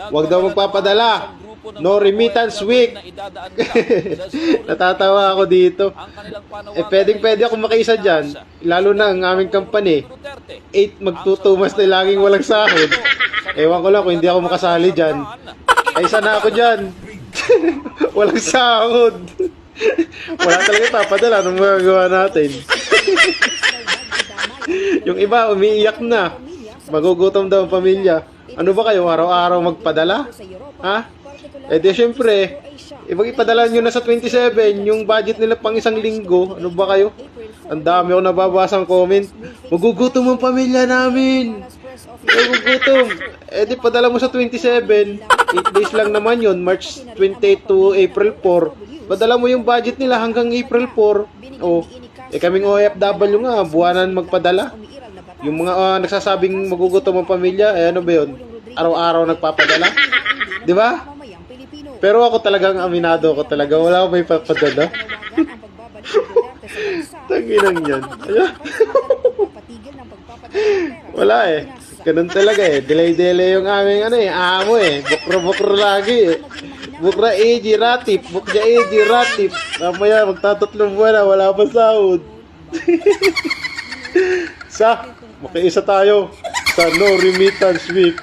Huwag daw magpapadala. No remittance week. Natatawa ako dito. Pwede ako makiisa dyan. Lalo na ang aming company. 8 magtutumas na laging walang sahod. Ewan ko lang kung hindi ako makasali dyan. Ay, sana ako dyan. Walang sahod. Wala talaga papadala. Anong magagawa natin? Yung iba, umiiyak na. Magugutom daw ang pamilya. Ano ba kayo, araw-araw magpadala? Ha? Di syempre, ipadala nyo na sa 27, yung budget nila pang isang linggo. Ano ba kayo? Ang dami ako nababasang comment. Magugutom ang pamilya namin. Magugutom. Di padala mo sa 27. 8 days lang naman yun. March 28 to April 4. Padala mo yung budget nila hanggang April 4. Oh, kaming OFW nga, buwanan magpadala. Yung mga nagsasabing magugutom ang pamilya, ano ba yun? Araw-araw nagpapadala. Di ba? Pero ako talagang aminado ako talaga. Wala akong may papadala. Tanginang yan. Wala eh. Ganun talaga eh. Delay-delay yung aming amo eh. Bukro-bukro lagi eh. Bukra ratip. Bukja ratip. Mamaya magtatatlong buwan na wala pa sahod. Makiisa tayo sa no remittance week.